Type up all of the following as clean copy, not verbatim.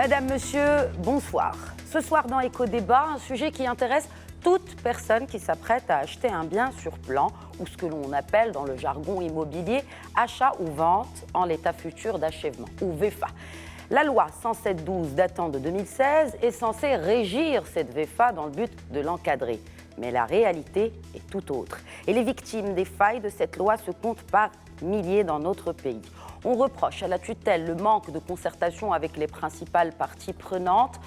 Madame, Monsieur, bonsoir. Ce soir dans Éco-Débat, un sujet qui intéresse toute personne qui s'apprête à acheter un bien sur plan ou ce que l'on appelle dans le jargon immobilier achat ou vente en l'état futur d'achèvement ou VEFA. La loi 107/12 datant de 2016 est censée régir cette VEFA dans le but de l'encadrer. Mais la réalité est tout autre. Et les victimes des failles de cette loi se comptent par milliers dans notre pays. On reproche à la tutelle le manque de concertation avec les principales parties prenantes,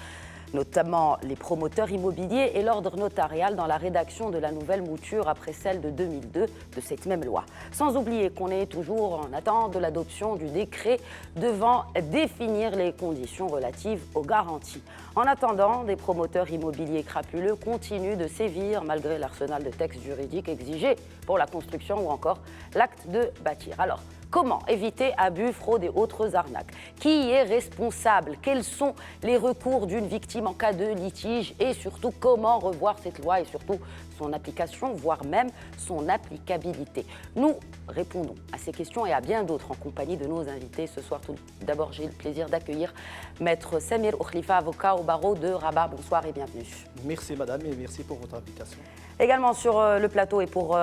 notamment les promoteurs immobiliers et l'ordre notarial dans la rédaction de la nouvelle mouture après celle de 2002 de cette même loi. Sans oublier qu'on est toujours en attente de l'adoption du décret devant définir les conditions relatives aux garanties. En attendant, des promoteurs immobiliers crapuleux continuent de sévir malgré l'arsenal de textes juridiques exigés pour la construction ou encore l'acte de bâtir. Alors, comment éviter abus, fraude et autres arnaques? Qui est responsable? Quels sont les recours d'une victime en cas de litige? Et surtout, comment revoir cette loi et surtout son application, voire même son applicabilité? Nous répondons à ces questions et à bien d'autres en compagnie de nos invités. Ce soir, tout d'abord, j'ai le plaisir d'accueillir Maître Samir Okhlifa, avocat au barreau de Rabat. Bonsoir et bienvenue. Merci madame et merci pour votre invitation. Également sur le plateau et pour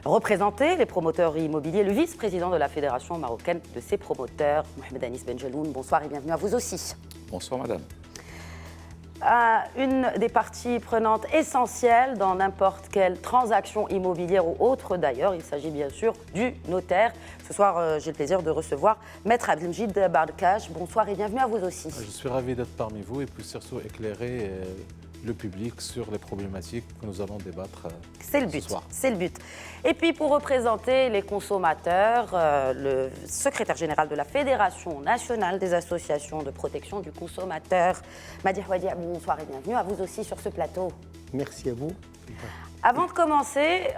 représenter les promoteurs immobiliers, le vice-président de la Fédération marocaine de ces promoteurs, Mohamed Anis Benjeloun. Bonsoir et bienvenue à vous aussi. Bonsoir madame. Une des parties prenantes essentielles dans n'importe quelle transaction immobilière ou autre d'ailleurs, il s'agit bien sûr du notaire. Ce soir, j'ai le plaisir de recevoir Maître Abdelmjid Barkash. Bonsoir et bienvenue à vous aussi. Je suis ravi d'être parmi vous et puis surtout éclairer le public sur les problématiques que nous allons débattre c'est le but, ce soir. C'est le but. Et puis pour représenter les consommateurs, le secrétaire général de la Fédération nationale des associations de protection du consommateur, Madi Houadia, bonsoir et bienvenue à vous aussi sur ce plateau. Merci à vous. Avant de commencer,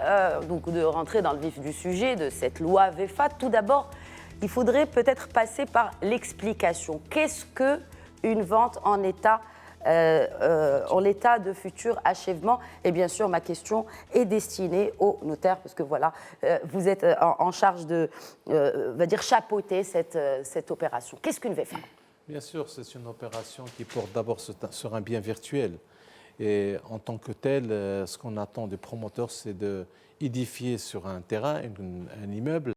donc de rentrer dans le vif du sujet de cette loi VEFA, tout d'abord, il faudrait peut-être passer par l'explication. Qu'est-ce qu'une vente en état de futur achèvement? Et bien sûr, ma question est destinée au notaire, parce que voilà, vous êtes en charge de, chapeauter cette opération. Qu'est-ce qu'une VEFA? Bien sûr, c'est une opération qui porte d'abord sur un bien virtuel. Et en tant que tel, ce qu'on attend des promoteurs, c'est d'édifier sur un terrain, un immeuble.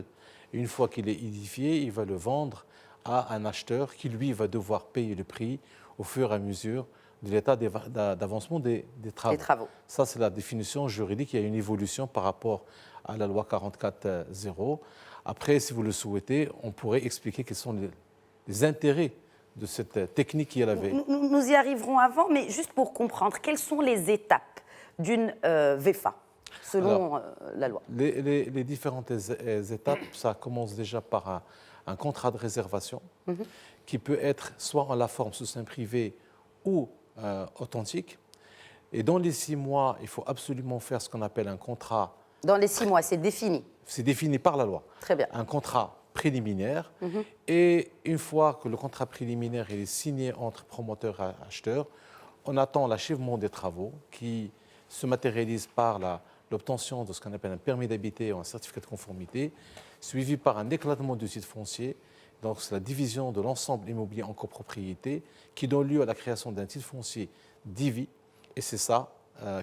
Et une fois qu'il est édifié, il va le vendre à un acheteur qui, lui, va devoir payer le prix au fur et à mesure de l'état d'avancement des travaux. Ça, c'est la définition juridique. Il y a une évolution par rapport à la loi 44.0. Après, si vous le souhaitez, on pourrait expliquer quels sont les intérêts de cette technique qui est la veille. Nous y arriverons avant, mais juste pour comprendre, quelles sont les étapes d'une VEFA selon la loi? Les différentes étapes, ça commence déjà par un contrat de réservation qui peut être soit en la forme sous seing privé ou authentique. Et dans les 6 mois, il faut absolument faire ce qu'on appelle un contrat. Dans les 6 mois, c'est défini? C'est défini par la loi. Très bien. Un contrat préliminaire. Et une fois que le contrat préliminaire est signé entre promoteur et acheteur, on attend l'achèvement des travaux qui se matérialise par l'obtention de ce qu'on appelle un permis d'habiter ou un certificat de conformité, suivi par un éclatement du titre foncier. Donc, c'est la division de l'ensemble immobilier en copropriété qui donne lieu à la création d'un titre foncier divis. Et c'est ça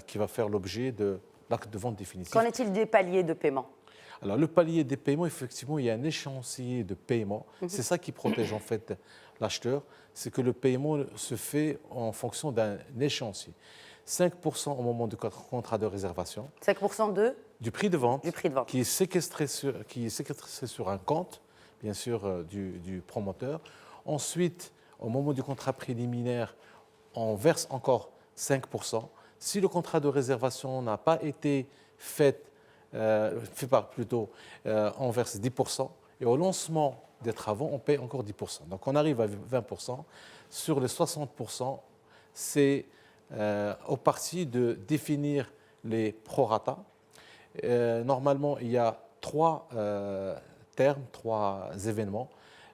qui va faire l'objet de l'acte de vente définitif. Qu'en est-il des paliers de paiement? Alors, le palier des paiements, effectivement, il y a un échéancier de paiement. C'est ça qui protège en fait l'acheteur. C'est que le paiement se fait en fonction d'un échéancier. 5% au moment du contrat de réservation. 5% du prix de vente. Du prix de vente. Qui est séquestré sur un compte, bien sûr, du promoteur. Ensuite, au moment du contrat préliminaire, on verse encore 5%. Si le contrat de réservation n'a pas été on verse 10%. Et au lancement des travaux, on paye encore 10%. Donc on arrive à 20%. Sur les 60%, c'est aux parties de définir les prorata. Normalement, il y a 3 termes, 3 événements.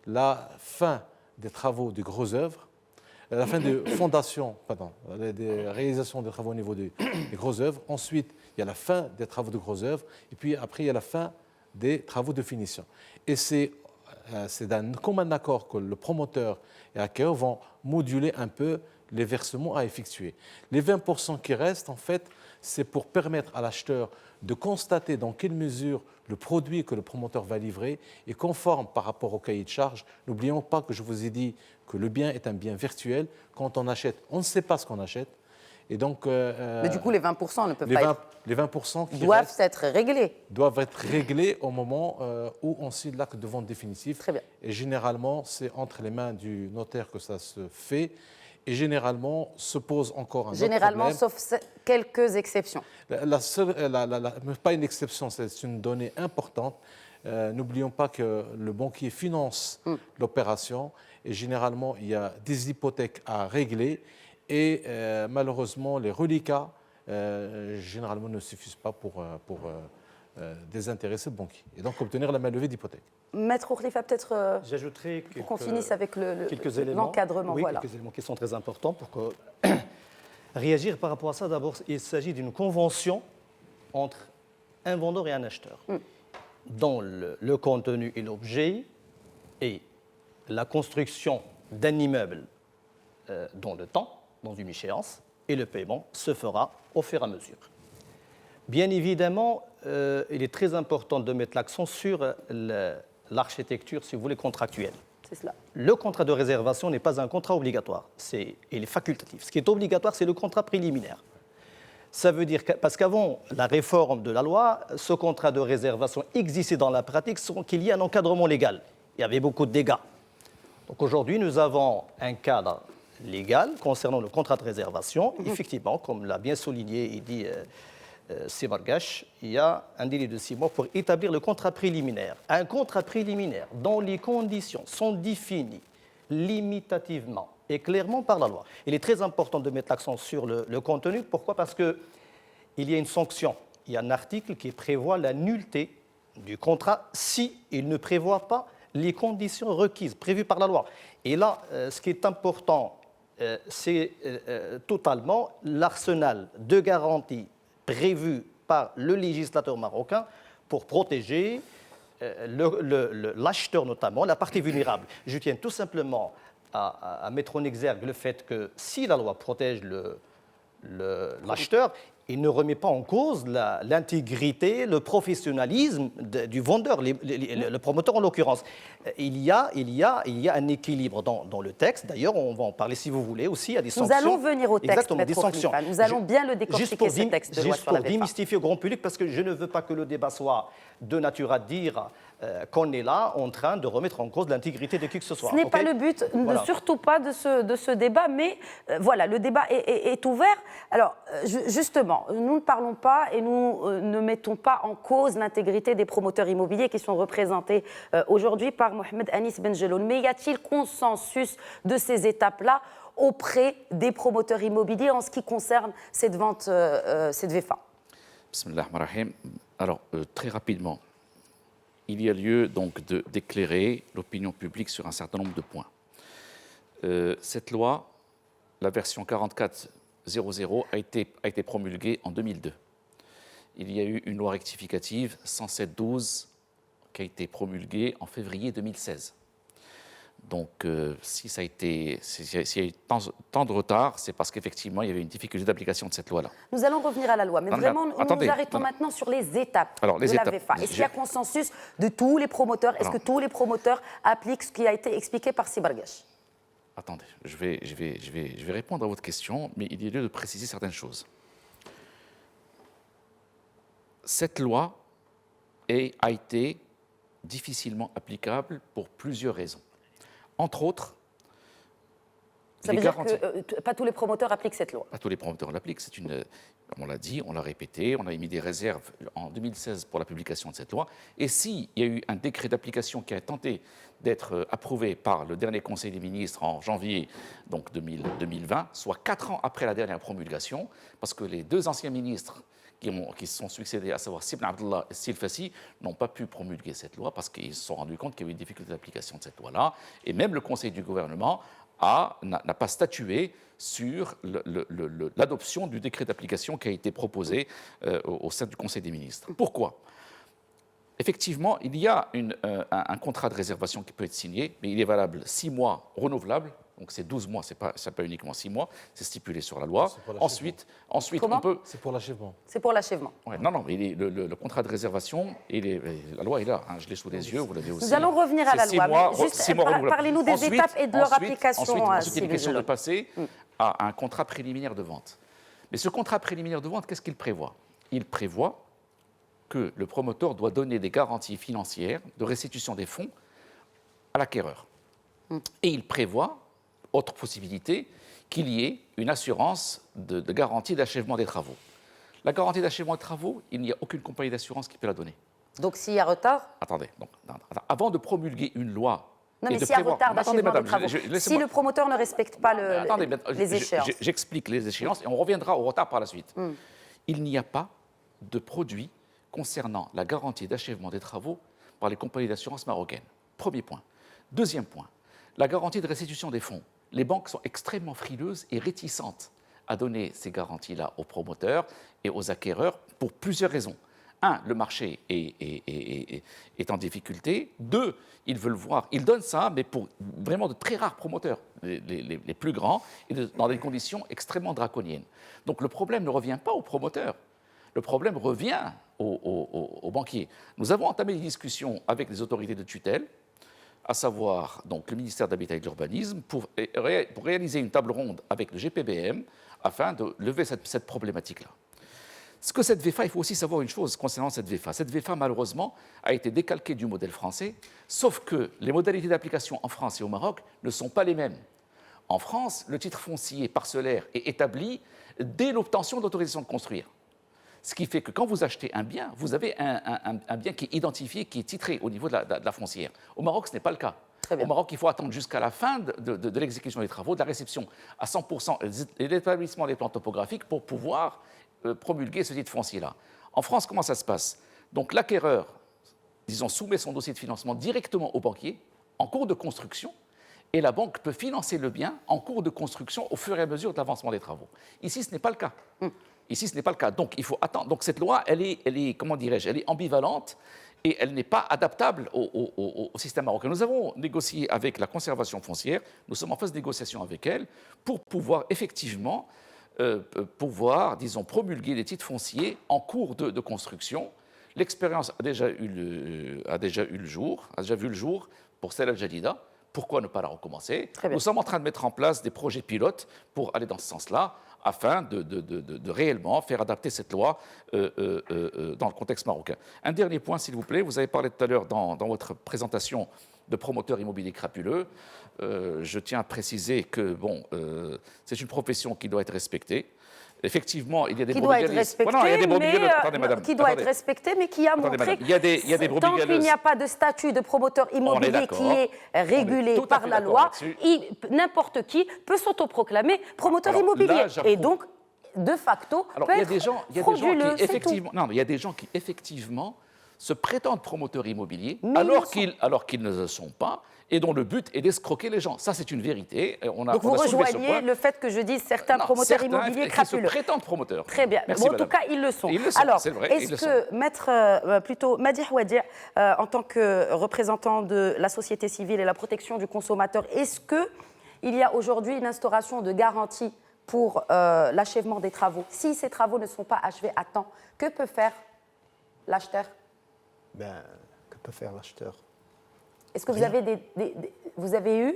La fin des travaux de grosses œuvres, la fin de fondation, des réalisations des travaux au niveau des grosses œuvres. Ensuite, il y a la fin des travaux de grosses œuvres. Et puis après, il y a la fin des travaux de finition. Et c'est c'est d'un commun accord que le promoteur et l'acquéreur vont moduler un peu les versements à effectuer. Les 20% qui restent, en fait, c'est pour permettre à l'acheteur de constater dans quelle mesure le produit que le promoteur va livrer est conforme par rapport au cahier de charge. N'oublions pas que je vous ai dit que le bien est un bien virtuel. Quand on achète, on ne sait pas ce qu'on achète. Et donc, mais du coup, les 20% ne peuvent pas être... Les 20% qui doivent être réglés. Doivent être réglés au moment où on signe l'acte de vente définitif. Très bien. Et généralement, c'est entre les mains du notaire que ça se fait. Et généralement, se pose encore un autre problème. Généralement, sauf quelques exceptions. Pas une exception, c'est une donnée importante. N'oublions pas que le banquier finance l'opération et généralement, il y a des hypothèques à régler et malheureusement, les reliquats généralement ne suffisent pas pour désintéresser le banquier et donc obtenir la mainlevée d'hypothèque. Maître Khalifa, peut-être j'ajouterai pour qu'on finisse avec quelques éléments, l'encadrement. Oui, voilà. quelques éléments qui sont très importants pour réagir par rapport à ça. D'abord, il s'agit d'une convention entre un vendeur et un acheteur, dont le contenu et l'objet et la construction d'un immeuble dans le temps, dans une échéance, et le paiement se fera au fur et à mesure. Bien évidemment, il est très important de mettre l'accent sur l'architecture, si vous voulez, contractuelle. C'est cela. Le contrat de réservation n'est pas un contrat obligatoire, il est facultatif. Ce qui est obligatoire, c'est le contrat préliminaire. Ça veut dire que, parce qu'avant la réforme de la loi, ce contrat de réservation existait dans la pratique sans qu'il y ait un encadrement légal. Il y avait beaucoup de dégâts. Donc aujourd'hui, nous avons un cadre légal concernant le contrat de réservation. Effectivement, comme l'a bien souligné et dit Sibargash, il y a un délai de 6 mois pour établir le contrat préliminaire. Un contrat préliminaire dont les conditions sont définies limitativement et clairement par la loi. Il est très important de mettre l'accent sur le contenu. Pourquoi ? Parce qu'il y a une sanction. Il y a un article qui prévoit la nullité du contrat si il ne prévoit pas les conditions requises, prévues par la loi. Et là, ce qui est important, c'est totalement l'arsenal de garanties prévu par le législateur marocain pour protéger l'acheteur notamment, la partie vulnérable. Je tiens tout simplement à mettre en exergue le fait que si la loi protège l'acheteur, il ne remet pas en cause l'intégrité, le professionnalisme du vendeur, le promoteur en l'occurrence. Il y a un équilibre dans le texte. D'ailleurs, on va en parler si vous voulez aussi. Il y a des sanctions. Nous allons venir au texte, exactement, des sanctions. Nous allons bien le décortiquer, ce texte de loi juste sur la pour VFA. démystifier au grand public, parce que je ne veux pas que le débat soit de nature à dire qu'on est là en train de remettre en cause l'intégrité de qui que ce soit. Ce n'est pas le but, voilà. Surtout pas de ce débat, mais voilà, le débat est ouvert. Alors, justement, nous ne parlons pas et nous ne mettons pas en cause l'intégrité des promoteurs immobiliers qui sont représentés aujourd'hui par Mohamed Anis Benjeloun. Mais y a-t-il consensus de ces étapes-là auprès des promoteurs immobiliers en ce qui concerne cette vente, cette VFA? Bismillah ar-Rahman ar-Rahim. Alors, très rapidement, il y a lieu donc d'éclairer l'opinion publique sur un certain nombre de points. Cette loi, la version 44.00, a été promulguée en 2002. Il y a eu une loi rectificative 107.12 qui a été promulguée en février 2016. Donc, s'il y a eu tant de retard, c'est parce qu'effectivement, il y avait une difficulté d'application de cette loi-là. Nous allons revenir à la loi, mais vraiment, nous nous arrêtons maintenant sur les étapes de la VFA. Est-ce qu'il y a consensus de tous les promoteurs? Est-ce que tous les promoteurs appliquent ce qui a été expliqué par Sibargash? Attendez, je vais répondre à votre question, mais il y a lieu de préciser certaines choses. Cette loi a été difficilement applicable pour plusieurs raisons. Entre autres, ça veut dire que pas tous les promoteurs appliquent cette loi. Pas tous les promoteurs l'appliquent. On l'a dit, on l'a répété, on a émis des réserves en 2016 pour la publication de cette loi. Et s'il y a eu un décret d'application qui a tenté d'être approuvé par le dernier Conseil des ministres en janvier donc 2020, soit 4 ans après la dernière promulgation, parce que les deux anciens ministres qui se sont succédés, à savoir Sibn Abdallah et Silfassi, n'ont pas pu promulguer cette loi parce qu'ils se sont rendus compte qu'il y avait une difficulté d'application de cette loi-là. Et même le Conseil du gouvernement n'a pas statué sur l'adoption du décret d'application qui a été proposé au sein du Conseil des ministres. Pourquoi ? Effectivement, il y a un contrat de réservation qui peut être signé, mais il est valable 6 mois renouvelable. Donc c'est 12 mois, ce n'est pas uniquement 6 mois, c'est stipulé sur la loi. Ensuite Comment on peut... C'est pour l'achèvement. C'est pour l'achèvement. Ouais, non, mais le contrat de réservation, la loi est là, hein, je l'ai sous les yeux, vous l'avez aussi. Nous allons revenir à la C'est loi. 6 mois, Mais juste, 6 mois renouvelables. parlez-nous des étapes et de leur application. Ensuite, il est question de passer à un contrat préliminaire de vente. Mais ce contrat préliminaire de vente, qu'est-ce qu'il prévoit? Il prévoit que le promoteur doit donner des garanties financières de restitution des fonds à l'acquéreur. Et il prévoit, autre possibilité, qu'il y ait une assurance de garantie d'achèvement des travaux. La garantie d'achèvement des travaux, il n'y a aucune compagnie d'assurance qui peut la donner. Donc s'il y a retard? Attendez, avant de promulguer une loi... Non, mais s'il y a retard d'achèvement des travaux, si le promoteur ne respecte pas les échéances. J'explique les échéances et on reviendra au retard par la suite. Il n'y a pas de produit concernant la garantie d'achèvement des travaux par les compagnies d'assurance marocaines. Premier point. Deuxième point, la garantie de restitution des fonds. Les banques sont extrêmement frileuses et réticentes à donner ces garanties-là aux promoteurs et aux acquéreurs pour plusieurs raisons. Un, le marché est en difficulté. Deux, ils veulent voir, ils donnent ça, mais pour vraiment de très rares promoteurs, les plus grands, et dans des conditions extrêmement draconiennes. Donc le problème ne revient pas aux promoteurs. Le problème revient aux banquiers. Nous avons entamé des discussions avec les autorités de tutelle, à savoir donc, le ministère de l'Habitat et de l'Urbanisme, pour réaliser une table ronde avec le GPBM afin de lever cette problématique-là. Ce que cette VFA, il faut aussi savoir une chose concernant cette VFA. Cette VFA, malheureusement, a été décalquée du modèle français, sauf que les modalités d'application en France et au Maroc ne sont pas les mêmes. En France, le titre foncier parcellaire est établi dès l'obtention d'autorisation de construire. Ce qui fait que quand vous achetez un bien, vous avez un bien qui est identifié, qui est titré au niveau de la foncière. Au Maroc, ce n'est pas le cas. Au Maroc, il faut attendre jusqu'à la fin de l'exécution des travaux, de la réception à 100% et l'établissement des plans topographiques pour pouvoir promulguer ce titre foncier-là. En France, comment ça se passe? Donc l'acquéreur, disons, soumet son dossier de financement directement au banquier en cours de construction et la banque peut financer le bien en cours de construction au fur et à mesure de l'avancement des travaux. Ici, ce n'est pas le cas. Ici, ce n'est pas le cas. Donc, il faut attendre. Donc, cette loi, elle est comment dirais-je, elle est ambivalente et elle n'est pas adaptable au système marocain. Nous avons négocié avec la conservation foncière, nous sommes en phase de négociation avec elle pour pouvoir effectivement disons, promulguer les titres fonciers en cours de construction. L'expérience a déjà vu le jour pour Salah Jadida. Pourquoi ne pas la recommencer? Nous sommes en train de mettre en place des projets pilotes pour aller dans ce sens-là, afin de réellement faire adapter cette loi dans le contexte marocain. Un dernier point, s'il vous plaît. Vous avez parlé tout à l'heure dans votre présentation de promoteurs immobiliers crapuleux. Je tiens à préciser que c'est une profession qui doit être respectée. Effectivement, il y a des qui doit être respecté, mais qui a montré que tant qu'il n'y a pas de statut de promoteur immobilier qui est régulé par la loi, n'importe qui peut s'autoproclamer promoteur immobilier. Et donc, de facto, peut être frauduleux. Il y a des gens qui, effectivement, se prétendent promoteurs immobiliers alors qu'ils ne le sont pas et dont le but est d'escroquer les gens. Ça, c'est une vérité. Donc vous rejoignez le fait que je dise certains promoteurs immobiliers crapuleux. Qui se prétendent promoteurs. Très bien. En tout cas, ils le sont. Alors, est-ce que Madi Houadi, en tant que représentant de la société civile et la protection du consommateur, est-ce qu'il y a aujourd'hui une instauration de garantie pour l'achèvement des travaux? Si ces travaux ne sont pas achevés à temps, que peut faire l'acheteur? Que peut faire l'acheteur? Est-ce que vous avez eu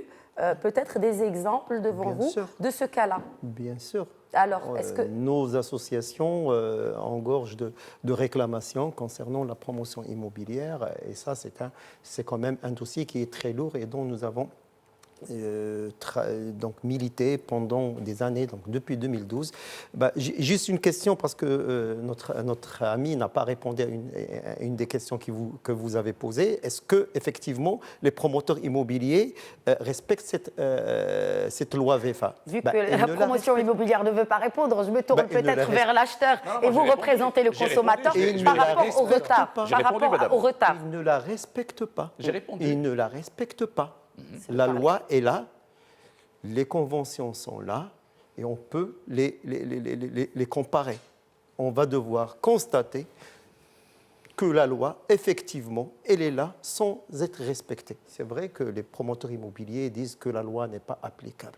peut-être des exemples devant vous de ce cas-là? Bien sûr. Alors, est-ce que... Nos associations engorgent de réclamations concernant la promotion immobilière et ça, c'est quand même un dossier qui est très lourd et dont nous avons donc milité pendant des années, donc depuis 2012. Juste une question parce que notre ami n'a pas répondu à une des questions que vous avez posées. Est-ce que effectivement les promoteurs immobiliers respectent cette loi VFA? Vu que la promotion immobilière ne veut pas répondre, je me tourne peut-être vers l'acheteur et vous représentez le consommateur par rapport au retard. Il ne la respecte pas. J'ai répondu. Il ne la respecte pas. La loi est là, les conventions sont là et on peut les comparer. On va devoir constater que la loi, effectivement, elle est là sans être respectée. C'est vrai que les promoteurs immobiliers disent que la loi n'est pas applicable.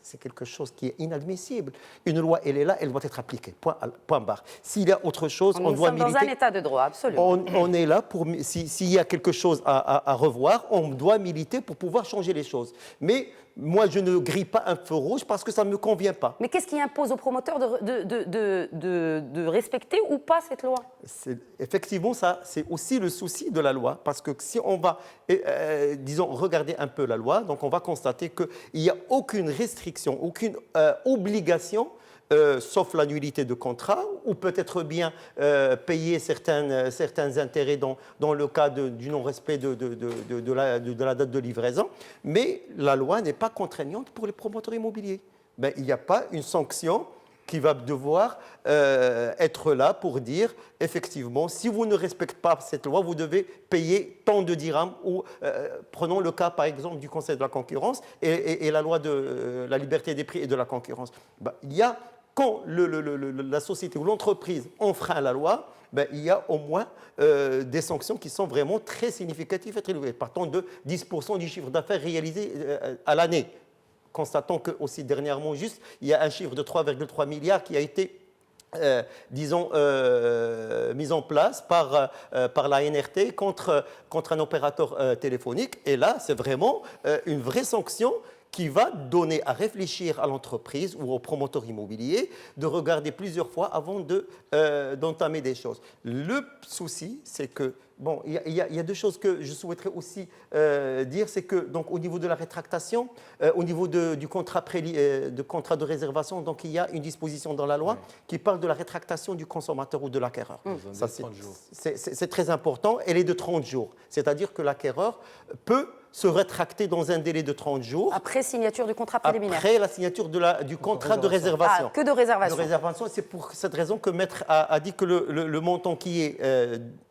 C'est quelque chose qui est inadmissible. Une loi, elle est là, elle doit être appliquée. Point barre. S'il y a autre chose, on doit militer. Nous sommes dans un état de droit, absolument. On est là pour. S'il y a quelque chose à revoir, on doit militer pour pouvoir changer les choses. Mais moi, je ne grille pas un feu rouge parce que ça ne me convient pas. Mais qu'est-ce qui impose aux promoteurs de respecter ou pas cette loi? Effectivement, ça, c'est aussi le souci de la loi, parce que si on va, disons, regarder un peu la loi, donc on va constater qu'il n'y a aucune restriction, aucune obligation, sauf la nullité de contrat, ou peut-être bien payer certains intérêts dans le cas du non-respect de la date de livraison, mais la loi n'est pas contraignante pour les promoteurs immobiliers. Ben, il n'y a pas une sanction qui va devoir être là pour dire, effectivement, si vous ne respectez pas cette loi, vous devez payer tant de dirhams. Ou prenons le cas, par exemple, du Conseil de la concurrence et la loi de la liberté des prix et de la concurrence. Ben, il y a, quand la société ou l'entreprise enfreint la loi, ben, il y a au moins des sanctions qui sont vraiment très significatives et très élevées, partant de 10% du chiffre d'affaires réalisé à l'année. Constatons que aussi dernièrement, juste, il y a un chiffre de 3,3 milliards qui a été, disons, mis en place par la NRT contre un opérateur téléphonique. Et là, c'est vraiment une vraie sanction qui va donner à réfléchir à l'entreprise ou au promoteur immobilier de regarder plusieurs fois avant d'entamer des choses. Le souci, c'est que, bon, il y a deux choses que je souhaiterais aussi dire, c'est que, donc, au niveau de la rétractation, au niveau du contrat de réservation, donc, il y a une disposition dans la loi qui parle de la rétractation du consommateur ou de l'acquéreur. Ça, c'est très important. Elle est de 30 jours. C'est-à-dire que l'acquéreur peut se rétracter dans un délai de 30 jours. Après signature du contrat préliminaire. Après la signature du contrat de réservation. Ah, que de réservation. De réservation. C'est pour cette raison que Maître a dit que le montant qui est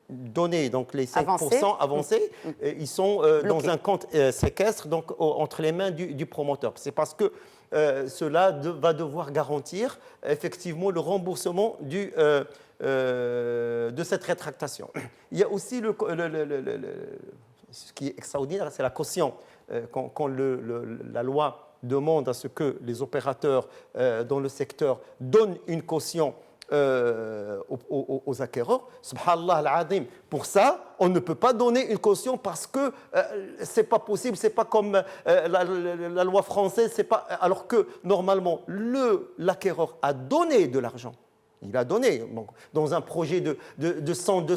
donné, donc les 5% avancés, ils sont dans un compte séquestre, donc entre les mains du promoteur. C'est parce que cela va devoir garantir effectivement le remboursement de cette rétractation. Il y a aussi ce qui est extraordinaire, c'est la caution. Quand la loi demande à ce que les opérateurs dans le secteur donnent une caution aux acquéreurs, subhanallah al-azim. Pour ça, on ne peut pas donner une caution parce que c'est pas possible, c'est pas comme la loi française, c'est pas, alors que normalement l'acquéreur a donné de l'argent. Il a donné, donc, dans un projet de 100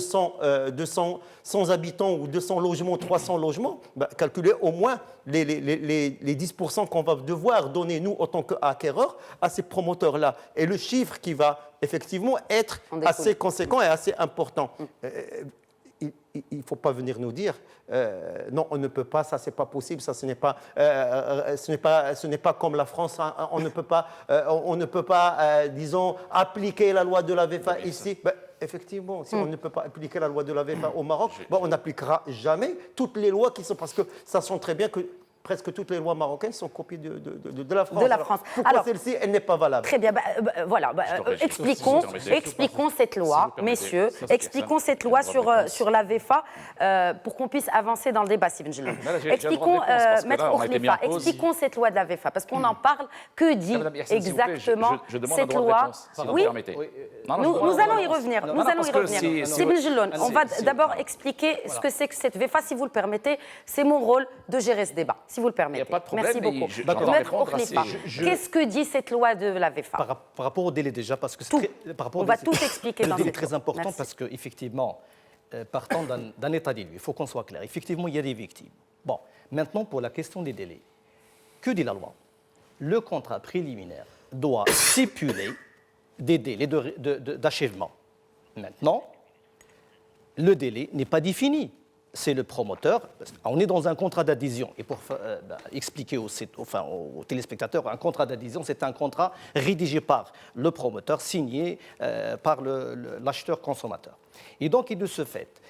habitants ou 200 logements, 300 logements, bah, calculer au moins les 10% qu'on va devoir donner, nous, en tant qu'acquéreurs, à ces promoteurs-là. Et le chiffre qui va effectivement être assez conséquent et assez important. Il ne faut pas venir nous dire non, on ne peut pas, ça c'est pas possible, ça ce n'est pas comme la France, hein, on ne peut pas, disons, appliquer la loi de la VFA ici. Ben, effectivement, si on ne peut pas appliquer la loi de la VFA au Maroc, ben, on n'appliquera jamais toutes les lois qui sont, parce que ça sent très bien que presque toutes les lois marocaines sont copiées de la France. De la France. Pourquoi celle-ci, elle n'est pas valable? Très bien. Voilà. Expliquons cette loi, messieurs. Expliquons cette loi sur la VFA pour qu'on puisse avancer dans le débat, Stephen Gillon. Expliquons, Maître Okhlifa, expliquons cette loi de la VFA, parce qu'on en parle. Que dit exactement cette loi? Oui, nous allons y revenir. Stephen Gillon, on va d'abord expliquer ce que c'est que cette VFA, si vous le permettez. C'est mon rôle de gérer ce débat. Si vous le permettez. Il n'y a pas de problème. Merci beaucoup. Maître Okhlifa, qu'est-ce que dit cette loi de la VFA? Par rapport au délai déjà, parce que on va tout expliquer dans le délai cette est très loi. important. Merci. Parce qu'effectivement, partant d'un état des lieux, il faut qu'on soit clair. Effectivement, il y a des victimes. Bon, maintenant pour la question des délais. Que dit la loi? Le contrat préliminaire doit stipuler des délais d'achèvement. Maintenant, le délai n'est pas défini. C'est le promoteur. On est dans un contrat d'adhésion. Et pour expliquer aux téléspectateurs, un contrat d'adhésion, c'est un contrat rédigé par le promoteur, signé par l'acheteur consommateur. Et donc, de ce fait,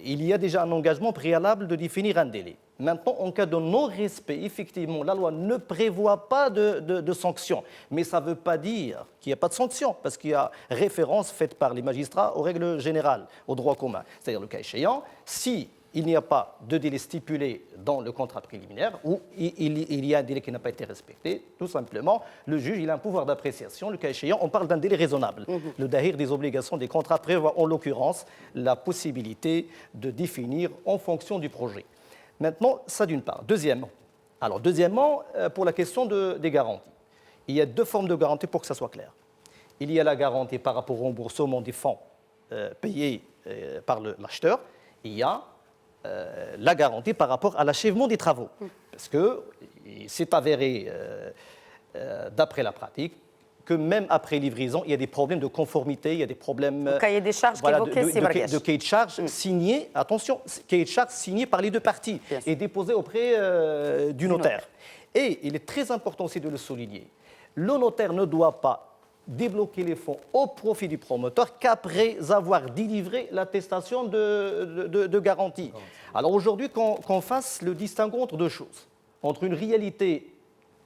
il y a déjà un engagement préalable de définir un délai. Maintenant, en cas de non-respect, effectivement, la loi ne prévoit pas de sanctions. Mais ça ne veut pas dire qu'il n'y a pas de sanctions, parce qu'il y a référence faite par les magistrats aux règles générales, au droit commun. C'est-à-dire, le cas échéant, si il n'y a pas de délai stipulé dans le contrat préliminaire ou il y a un délai qui n'a pas été respecté, tout simplement, le juge il a un pouvoir d'appréciation. Le cas échéant, on parle d'un délai raisonnable. Le dahir des obligations des contrats prévoit en l'occurrence la possibilité de définir en fonction du projet. Maintenant, ça d'une part. Deuxièmement, pour la question des garanties, il y a 2 formes de garantie pour que ça soit clair. Il y a la garantie par rapport au remboursement des fonds payés par l'acheteur. Il y a la garantie par rapport à l'achèvement des travaux. Parce qu'il s'est avéré, d'après la pratique, que même après livraison, il y a des problèmes de conformité, il y a des problèmes Le cahier des charges qu'évoquait Sibargash. de cahier de charges signé, attention, cahier de charges signé par les 2 parties et déposé auprès du notaire. Et il est très important aussi de le souligner, le notaire ne doit pas débloquer les fonds au profit du promoteur qu'après avoir délivré l'attestation de garantie. Alors aujourd'hui, qu'on fasse le distinguo entre 2 choses, entre une réalité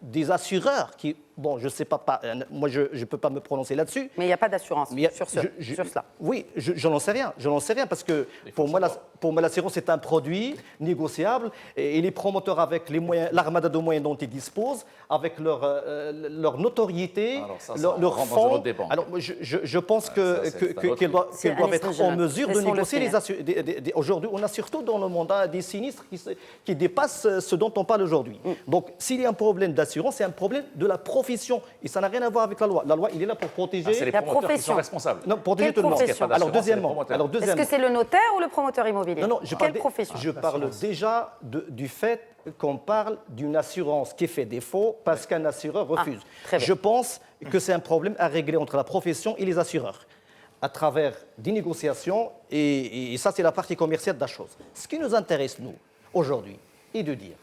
des assureurs qui, bon, je ne sais pas, moi je ne peux pas me prononcer là-dessus. Mais il n'y a pas d'assurance sur cela. Oui, je n'en sais rien. Je n'en sais rien parce que pour moi, l'assurance c'est un produit négociable et les promoteurs avec les moyens, l'armada de moyens dont ils disposent, avec leur notoriété, leur fonds. Alors je pense qu'ils doivent être en mesure de négocier les assurances. Aujourd'hui, on a surtout dans le monde des sinistres qui dépassent ce dont on parle aujourd'hui. Donc s'il y a un problème d'assurance, c'est un problème de la profession et ça n'a rien à voir avec la loi. La loi, il est là pour protéger c'est les promoteurs qui sont responsables. Non, protéger tout le monde. Alors deuxièmement, est-ce que c'est le notaire ou le promoteur immobilier? Non, quelle profession? Je parle déjà du fait qu'on parle d'une assurance qui fait défaut parce qu'un assureur refuse. Je pense que c'est un problème à régler entre la profession et les assureurs à travers des négociations et ça c'est la partie commerciale de la chose. Ce qui nous intéresse nous aujourd'hui est de dire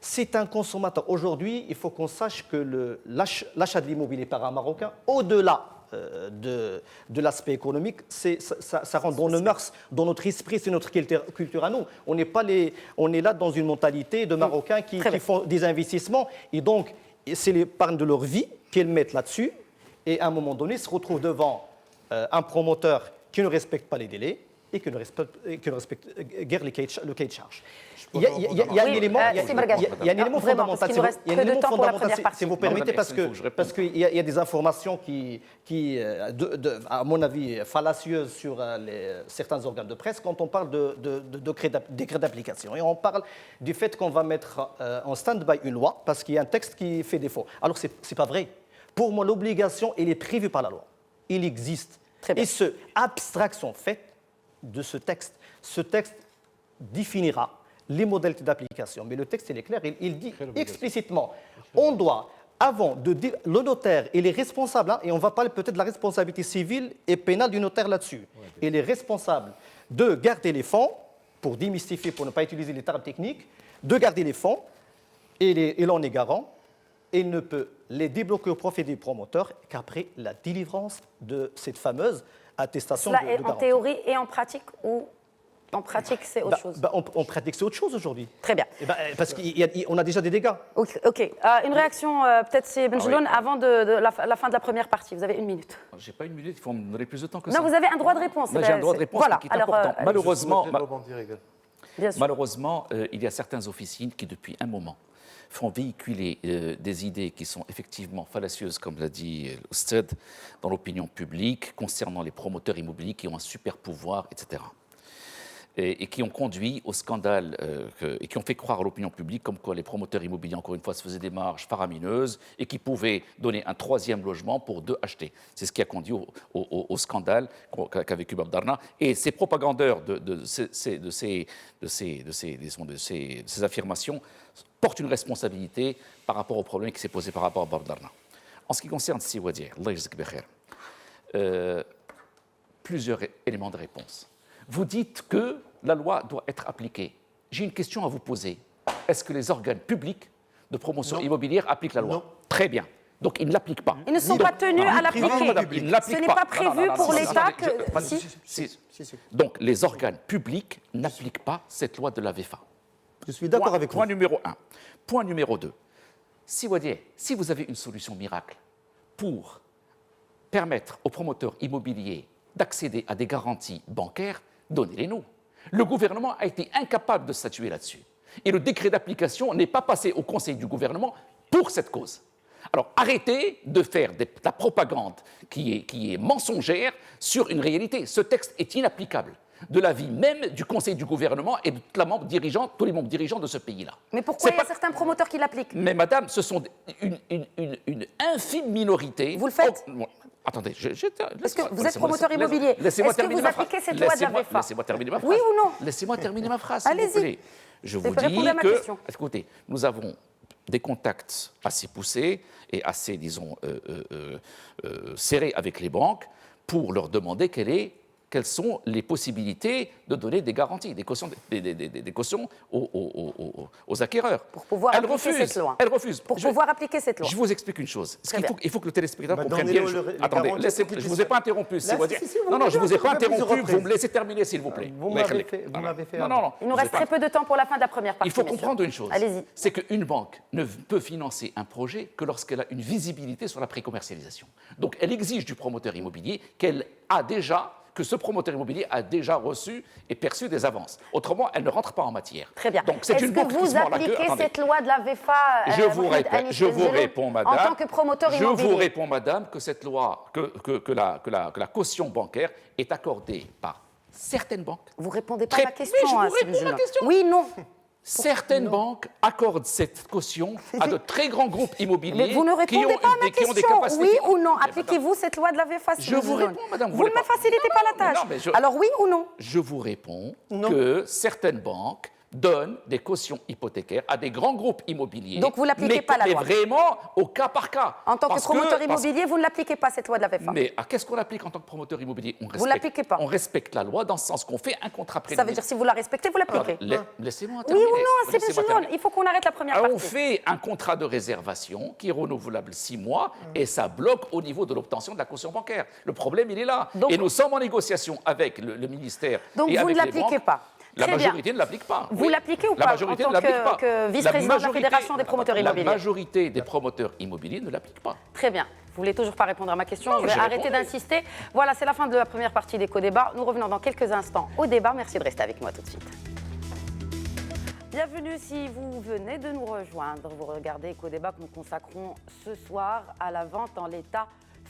c'est un consommateur. Aujourd'hui, il faut qu'on sache que l'achat de l'immobilier par un Marocain, au-delà de l'aspect économique, ça rentre dans nos mœurs, dans notre esprit, c'est notre culture à nous. On est là dans une mentalité de Marocains qui font des investissements et donc c'est l'épargne de leur vie qu'ils mettent là-dessus et à un moment donné se retrouvent devant un promoteur qui ne respecte pas les délais et qui ne respecte guère le cahier de charge. Il y a un élément fondamental, si vous permettez, parce qu'il y a des informations qui à mon avis, fallacieuses sur certains organes de presse quand on parle de décret d'application. Et on parle du fait qu'on va mettre en stand-by une loi parce qu'il y a un texte qui fait défaut. Alors, ce n'est pas vrai. Pour moi, l'obligation, elle est prévue par la loi. Il existe. Et ce abstraction faite de ce texte définira les modalités d'application. Mais le texte, il est clair, il dit explicitement, on doit, avant de dire, le notaire, il est responsable, et on va parler peut-être de la responsabilité civile et pénale du notaire là-dessus. Il est responsable de garder les fonds, pour démystifier, pour ne pas utiliser les termes techniques, de garder les fonds, et il en est garant, et il ne peut les débloquer au profit des promoteurs qu'après la délivrance de cette fameuse attestation de garantie. Cela est en théorie et en pratique ou en pratique c'est autre chose? En pratique c'est autre chose aujourd'hui. Très bien. Parce qu'on a déjà des dégâts. Ok. Une réaction peut-être c'est Benjeloun avant la fin de la première partie. Vous avez 1 minute. Je n'ai pas 1 minute, il faut me donner plus de temps que ça. Non, vous avez un droit de réponse. J'ai un droit de réponse qui est important. Malheureusement, il y a certaines officines qui depuis un moment font véhiculer des idées qui sont effectivement fallacieuses, comme l'a dit l'Oustad, dans l'opinion publique, concernant les promoteurs immobiliers qui ont un super pouvoir, etc. Et qui ont conduit au scandale, et qui ont fait croire à l'opinion publique comme quoi les promoteurs immobiliers, encore une fois, se faisaient des marges faramineuses et qui pouvaient donner un 3e logement pour 2 achetés. C'est ce qui a conduit au scandale qu'a vécu Bob Darna. Et ces propagandeurs de ces affirmations portent une responsabilité par rapport au problème qui s'est posé par rapport à Bob Darna. En ce qui concerne Siwadir, plusieurs éléments de réponse. Vous dites que la loi doit être appliquée. J'ai une question à vous poser. Est-ce que les organes publics de promotion immobilière appliquent la loi? Non. Très bien. Donc, ils ne l'appliquent pas. Ils ne sont pas tenus à l'appliquer. Madame, ils ne l'appliquent Ce n'est pas. pas prévu pour l'État que... Si. Donc, les organes publics n'appliquent pas cette loi de la VEFA. Je suis d'accord avec vous. Point numéro 1. Point numéro 2. Si vous avez une solution miracle pour permettre aux promoteurs immobiliers d'accéder à des garanties bancaires, donnez-les-nous. Le gouvernement a été incapable de statuer là-dessus. Et le décret d'application n'est pas passé au Conseil du gouvernement pour cette cause. Alors arrêtez de faire de la propagande qui est mensongère sur une réalité. Ce texte est inapplicable de l'avis même du Conseil du gouvernement et de tous les membres dirigeants de ce pays-là. Mais pourquoi il y a certains promoteurs qui l'appliquent? Mais madame, ce sont une infime minorité. Vous le faites? Attendez, Est-ce que vous êtes promoteur immobilier? Est-ce que vous appliquez cette loi de la VEFA? Laissez-moi terminer ma phrase. Oui ou non? Laissez-moi terminer ma phrase, s'il vous Allez-y. plaît. Je vous Répondre dis à ma question. écoutez, nous avons des contacts assez poussés et assez, disons, serrés avec les banques pour leur demander quelles sont les possibilités de donner des garanties, des cautions, des cautions aux acquéreurs. Pour pouvoir appliquer cette loi. Elle refuse. Pour pouvoir appliquer cette loi. Je vous explique une chose. Très bien. Il faut que le téléspectateur Bah, comprenne donnez-le bien. les Attendez, garanties je pour ne qu'il vous ai pas interrompu. Là, si, vous Non, je ne vous ai pas m'avez interrompu. plusieurs Vous me laissez terminer, s'il vous plaît. Vous m'avez fait Non. Il nous reste très peu de temps pour la fin de la première partie. Il faut messieurs. comprendre une chose. Allez-y. C'est qu'une banque ne peut financer un projet que lorsqu'elle a une visibilité sur la précommercialisation. Donc, elle exige du promoteur immobilier que ce promoteur immobilier a déjà reçu et perçu des avances. Autrement, elle ne rentre pas en matière. Très bien. Donc, c'est Est-ce une que banque qui vous se mord la queue. appliquez Attendez. cette loi de la VEFA Je vous réponds, madame. En tant que promoteur immobilier. Je vous réponds, madame, que cette loi, que la caution bancaire est accordée par certaines banques. Vous répondez pas à ma question. Mais je vous hein, réponds à Sylvie la question. Oui, non. Certaines banques accordent cette caution à de très grands groupes immobiliers Mais vous ne qui ont répondez pas à ma qui ont des question. capacités. Oui ou non? Mais madame, Appliquez-vous cette loi de la VEFA? Je vous réponds, madame. Vous ne me facilitez pas la tâche. non, mais Alors oui ou non? Je vous réponds Non. que certaines banques donnent des cautions hypothécaires à des grands groupes immobiliers. Donc vous l'appliquez mais- pas, la loi. Mais vraiment au cas par cas. En tant que Parce promoteur parce- immobilier, vous ne l'appliquez pas cette loi de la VEFA? Mais qu'est-ce qu'on applique en tant que promoteur immobilier? l'appliquez pas. On respecte la loi dans ce sens qu'on fait un contrat Ça préliminaire. veut dire si vous la respectez, vous l'appliquez? Laissez-moi Oui terminer. ou non? C'est Laissez-moi bien, terminer. il faut qu'on arrête la première Alors, partie. on fait un contrat de réservation qui est renouvelable 6 mois et ça bloque au niveau de l'obtention de la caution bancaire. Le problème, il est là. Donc- et nous sommes en négociation avec le ministère Donc et vous avec ne les l'appliquez banques. pas. La Très bien. majorité ne l'applique pas. Vous Oui. l'appliquez ou La pas majorité en ne tant l'applique pas. que vice-président de la Fédération des promoteurs immobiliers? La majorité des promoteurs immobiliers ne l'appliquent pas. Très bien. Vous voulez toujours pas répondre à ma question? Non, Je vais j'ai arrêter répondu. d'insister. Voilà, c'est la fin de la première partie d'Éco-Débat. Nous revenons dans quelques instants au débat. Merci de rester avec moi tout de suite. Bienvenue si vous venez de nous rejoindre. Vous regardez Éco-Débat que nous consacrons ce soir à la vente en l'état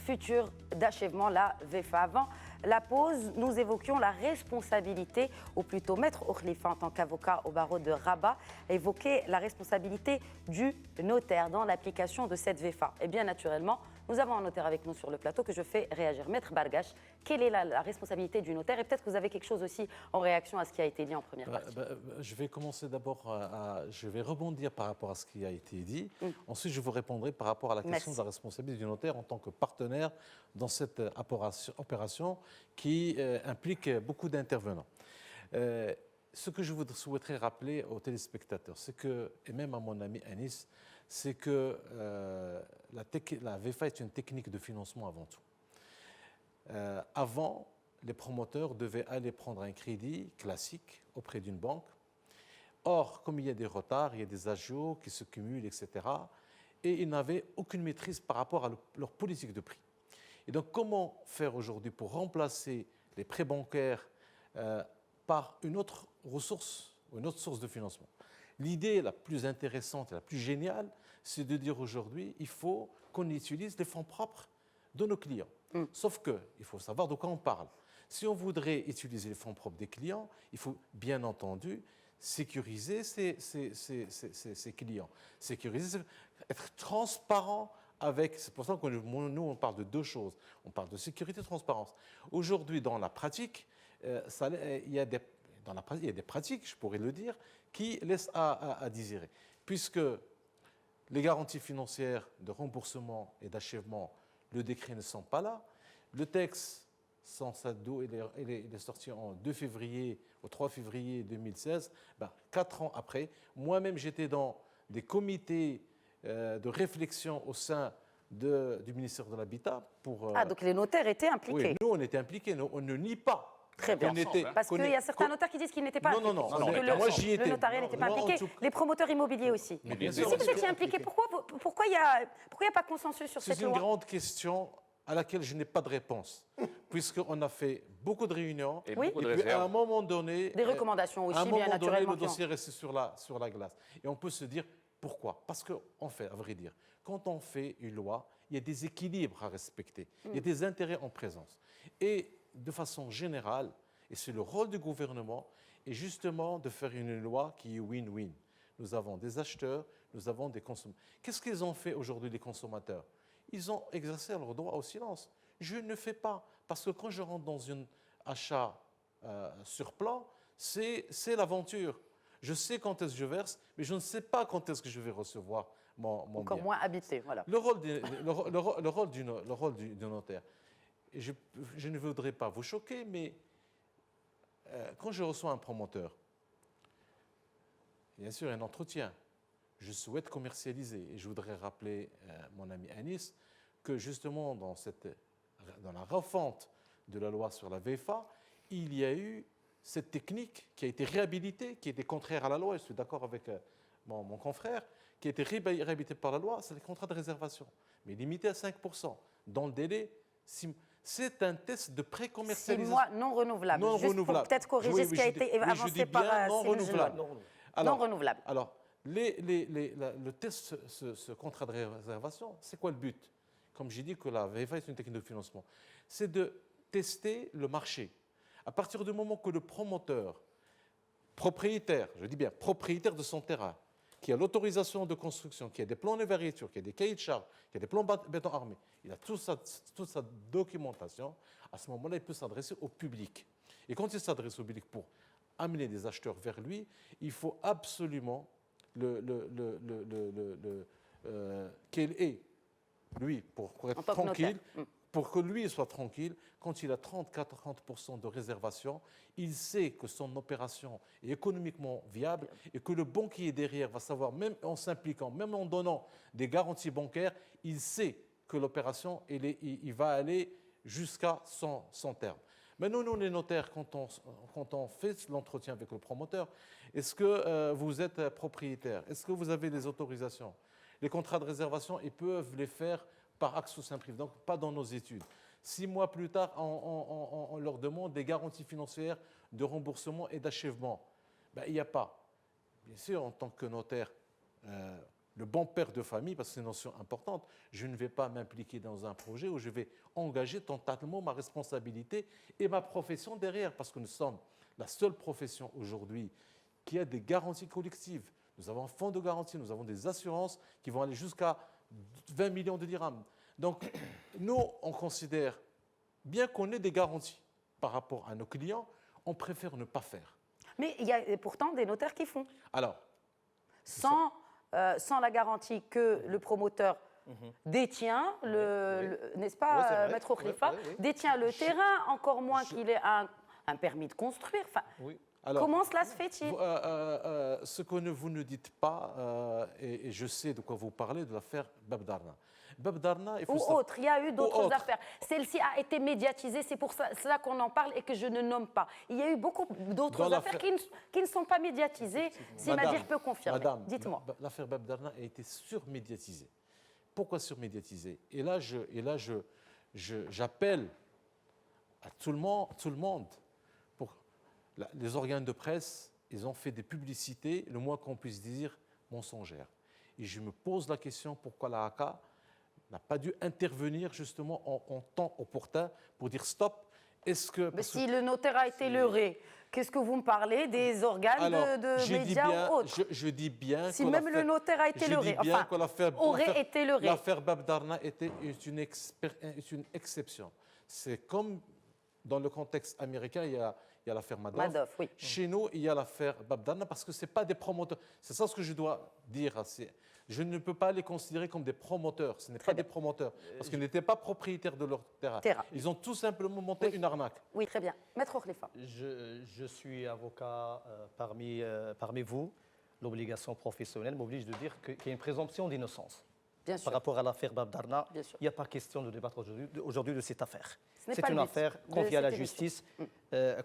futur d'achèvement, la VEFA. Avant la pause, nous évoquions la responsabilité, ou plutôt Maître Okhlifa, en tant qu'avocat au barreau de Rabat, évoquait la responsabilité du notaire dans l'application de cette VEFA. Et bien naturellement, nous avons un notaire avec nous sur le plateau que je fais réagir. Maître Bargache, quelle est la responsabilité du notaire? Et peut-être que vous avez quelque chose aussi en réaction à ce qui a été dit en première partie. Je vais commencer d'abord je vais rebondir par rapport à ce qui a été dit. Ensuite, je vous répondrai par rapport à la question Merci. de la responsabilité du notaire en tant que partenaire dans cette opération qui implique beaucoup d'intervenants. Ce que je souhaiterais rappeler aux téléspectateurs, c'est que, et même à mon ami Anis, c'est que la VEFA est une technique de financement avant tout. Avant, les promoteurs devaient aller prendre un crédit classique auprès d'une banque. Or, comme il y a des retards, il y a des agios qui se cumulent, etc., et ils n'avaient aucune maîtrise par rapport à leur politique de prix. Et donc, comment faire aujourd'hui pour remplacer les prêts bancaires par une autre ressource, une autre source de financement? L'idée la plus intéressante et la plus géniale, c'est de dire aujourd'hui, il faut qu'on utilise les fonds propres de nos clients. Sauf qu'il faut savoir de quoi on parle. Si on voudrait utiliser les fonds propres des clients, il faut bien entendu sécuriser ces clients. Sécuriser, être transparent avec... C'est pour ça que nous, on parle de deux choses. On parle de sécurité et de transparence. Aujourd'hui, dans la pratique, il y a des pratiques, je pourrais le dire, qui laissent à désirer. Puisque les garanties financières de remboursement et d'achèvement, le décret ne sont pas là. Le texte, sans sa dos, il est sorti en 2 février, au 3 février 2016. 4 ans après, moi-même, j'étais dans des comités de réflexion au sein du ministère de l'Habitat pour... Ah, donc les notaires étaient impliqués. Oui, nous, on était impliqués. Nous, on ne nie pas. Très bien. Parce qu'il y a certains notaires qui disent qu'ils n'étaient pas impliqués. Non, moi, j'y étais. Le notariat n'était pas Moi, impliqué. Les promoteurs immobiliers aussi. Mais bien Si sûr, vous étiez impliqués, pourquoi il n'y a pas de consensus sur cette c'est une loi? grande question à laquelle je n'ai pas de réponse, puisqu'on a fait beaucoup de réunions. Et Oui. beaucoup de Et puis, à réserves. un moment donné... Des recommandations aussi, à un bien moment donné, naturellement. le dossier est resté sur la glace. Et on peut se dire, pourquoi? Parce qu'en fait, à vrai dire, quand on fait une loi, il y a des équilibres à respecter. Il y a des intérêts en présence. Et de façon générale, et c'est le rôle du gouvernement, est justement de faire une loi qui est win-win. Nous avons des acheteurs, nous avons des consommateurs. Qu'est-ce qu'ils ont fait aujourd'hui, les consommateurs? Ils ont exercé leur droit au silence. Je ne fais pas, parce que quand je rentre dans un achat sur plan, c'est l'aventure. Je sais quand est-ce que je verse, mais je ne sais pas quand est-ce que je vais recevoir mon Encore bien. moins habité, voilà. Le rôle du notaire. Et je ne voudrais pas vous choquer, mais quand je reçois un promoteur, bien sûr, un entretien, je souhaite commercialiser. Et je voudrais rappeler mon ami Anis que justement dans la refonte de la loi sur la VFA, il y a eu cette technique qui a été réhabilitée, qui était contraire à la loi, je suis d'accord avec mon confrère, qui a été réhabilitée par la loi, c'est les contrats de réservation, mais limité à 5%, dans le délai 6 mois. C'est un test de 6 pré-commercialisation. mois non renouvelables. Non Juste renouvelable. pour peut-être corriger Oui, ce qui a été avancé par non Cyril renouvelable. Genoul. Alors, Non renouvelable. Alors, le test, ce contrat de réservation, c'est quoi le but? Comme j'ai dit que la VFA est une technique de financement, c'est de tester le marché. À partir du moment que le promoteur, propriétaire, je dis bien propriétaire de son terrain, qui a l'autorisation de construction, qui a des plans de variéture, qui a des cahiers de charges, qui a des plans béton armé, il a toute sa documentation, à ce moment-là, il peut s'adresser au public. Et quand il s'adresse au public pour amener des acheteurs vers lui, il faut absolument qu'il ait, lui, pour être tranquille, pour que lui soit tranquille, quand il a 30-40% de réservation, il sait que son opération est économiquement viable et que le banquier derrière va savoir, même en s'impliquant, même en donnant des garanties bancaires, il sait que l'opération, il va aller jusqu'à son terme. Maintenant, nous, les notaires, quand on fait l'entretien avec le promoteur, est-ce que vous êtes propriétaire? Est-ce que vous avez des autorisations? Les contrats de réservation, ils peuvent les faire par acte sous privé, donc pas dans nos études. 6 mois plus tard, on leur demande des garanties financières de remboursement et d'achèvement. Ben, il n'y a pas. Bien sûr, en tant que notaire, le bon père de famille, parce que c'est une notion importante, je ne vais pas m'impliquer dans un projet où je vais engager totalement ma responsabilité et ma profession derrière, parce que nous sommes la seule profession aujourd'hui qui a des garanties collectives. Nous avons un fonds de garantie, nous avons des assurances qui vont aller jusqu'à 20 millions de dirhams. Donc, nous, on considère, bien qu'on ait des garanties par rapport à nos clients, on préfère ne pas faire. Mais il y a pourtant des notaires qui font. Alors, sans la garantie que le promoteur détient, n'est-ce pas, Maître Khalifa, détient le terrain, encore moins qu'il ait un permis de construire. Enfin, alors, comment cela se fait-il? Ce que vous ne dites pas, et je sais de quoi vous parlez, de l'affaire Babdarna. Babdarna, il faut autre, il y a eu d'autres affaires. Celle-ci a été médiatisée, c'est pour cela qu'on en parle et que je ne nomme pas. Il y a eu beaucoup d'autres affaires qui ne sont pas médiatisées, si Nadir peut confirmer. Madame, dites-moi. L'affaire Babdarna a été surmédiatisée. Pourquoi surmédiatisée? Et là, j'appelle à tout le monde. Les organes de presse, ils ont fait des publicités, le moins qu'on puisse dire, mensongères. Et je me pose la question pourquoi la ACA n'a pas dû intervenir justement en temps opportun pour dire stop. Mais si le notaire a été leurré, qu'est-ce que vous me parlez des organes de médias ou autres? Je dis bien si même le notaire a été leurré, enfin, aurait été leurré. L'affaire Babdarna est une exception. C'est comme dans le contexte américain, il y a l'affaire Madoff. Oui. Chez nous, il y a l'affaire Babdarna parce que ce n'est pas des promoteurs. C'est ça ce que je dois dire. Je ne peux pas les considérer comme des promoteurs. Ce n'est pas des promoteurs parce qu'ils n'étaient pas propriétaires de leur terrain. Ils ont tout simplement monté une arnaque. Oui, très bien. Maître Khalifa. Je suis avocat parmi vous. L'obligation professionnelle m'oblige de dire qu'il y a une présomption d'innocence. Bien sûr. par rapport à l'affaire Babdarna, Bien sûr. il n'y a pas question de débattre aujourd'hui de cette affaire. Ce n'est C'est pas une le but affaire de confiée à la cette émission. justice,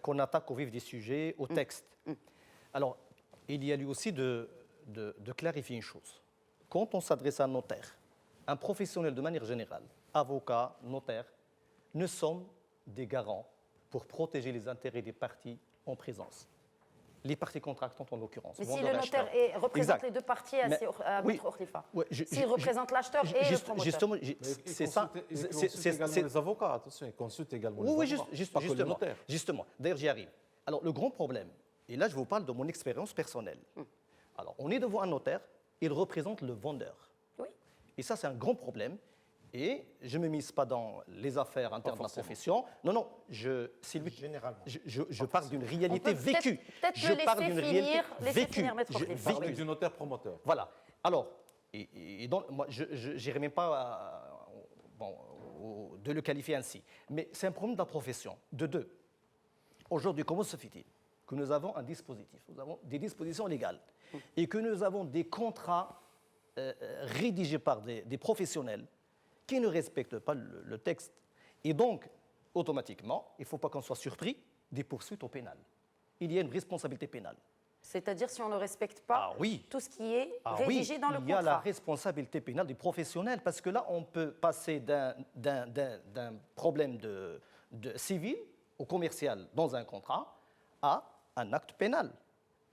qu'on attaque au vif des sujets, au texte. Alors, il y a lieu aussi de clarifier une chose. Quand on s'adresse à un notaire, un professionnel de manière générale, avocat, notaire, nous sommes des garants pour protéger les intérêts des parties en présence. Les parties contractantes en l'occurrence. Mais si vendeur le acheteur. notaire représente Exact. les deux parties Mais- à oui. Maître Khalifa, Ouais, s'il représente l'acheteur et le promoteur. Justement, Mais c'est ça. Il consulte également les avocats, attention, il consulte également Oui, les avocats, pas que le justement. notaire. Justement. D'ailleurs, j'y arrive. Alors, le grand problème, et là, je vous parle de mon expérience personnelle. Alors, on est devant un notaire, il représente le vendeur. Oui. Et ça, c'est un grand problème. Et je ne me mise pas dans les affaires internes de la forcément. profession. Non, c'est lui. Généralement. Je parle d'une réalité On peut peut-être- vécue. peut-être je le laisser parle d'une finir, réalité laisser vécue. finir, Maître Khalifa. Parler Vécue. du notaire promoteur. Voilà. Alors, et donc, moi, je n'irai même pas de le qualifier ainsi. Mais c'est un problème de la profession. De deux. Aujourd'hui, comment se fait-il que nous avons un dispositif, nous avons des dispositions légales, et que nous avons des contrats rédigés par des professionnels qui ne respectent pas le texte. Et donc, automatiquement, il ne faut pas qu'on soit surpris des poursuites au pénal. Il y a une responsabilité pénale. C'est-à-dire si on ne respecte pas Ah oui. tout ce qui est Ah rédigé oui, dans le il y a la contrat. responsabilité pénale des professionnels, parce que là, on peut passer d'un problème de civil ou commercial dans un contrat à un acte pénal.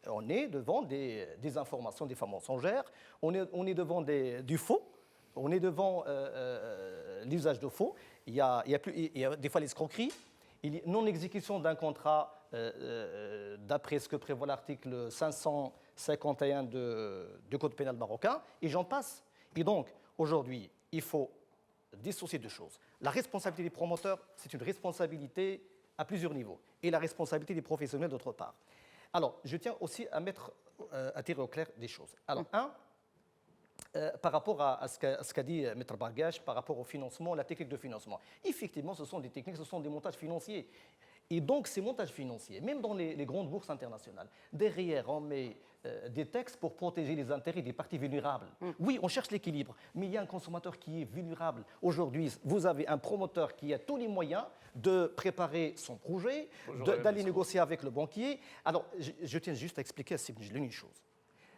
On est devant des informations, des faits mensongères, on est devant du faux, on est devant l'usage de faux, il y a des fois l'escroquerie, il y a non-exécution d'un contrat d'après ce que prévoit l'article 551 du Code pénal marocain, et j'en passe. Et donc, aujourd'hui, il faut dissocier deux choses. La responsabilité des promoteurs, c'est une responsabilité à plusieurs niveaux, et la responsabilité des professionnels d'autre part. Alors, je tiens aussi à tirer au clair des choses. Alors, par rapport à ce qu'a dit Maître Bargach, par rapport au financement, la technique de financement. Effectivement, ce sont des techniques, ce sont des montages financiers. Et donc, ces montages financiers, même dans les grandes bourses internationales, derrière, on met des textes pour protéger les intérêts des parties vulnérables. Oui, on cherche l'équilibre, mais il y a un consommateur qui est vulnérable. Aujourd'hui, vous avez un promoteur qui a tous les moyens de préparer son projet, d'aller négocier avec le banquier. Alors, je tiens juste à expliquer à Sibn Jlin une chose.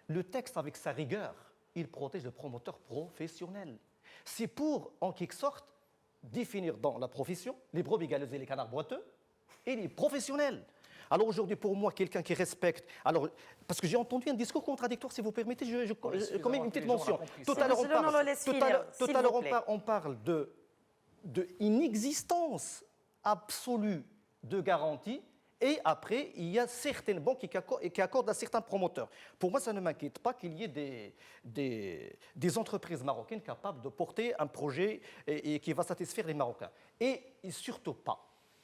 Le texte, avec sa rigueur, il protège le promoteur professionnel. C'est pour, en quelque sorte, définir dans la profession les brebis galeuses et les canards boiteux et les professionnels. Alors aujourd'hui, pour moi, quelqu'un qui respecte... Alors, parce que j'ai entendu un discours contradictoire, si vous permettez, quand même une petite mention. Tout à l'heure, on parle de inexistence absolue de garantie. Et après, il y a certaines banques qui accordent à certains promoteurs. Pour moi, ça ne m'inquiète pas qu'il y ait des entreprises marocaines capables de porter un projet et qui va satisfaire les Marocains. Et surtout pas,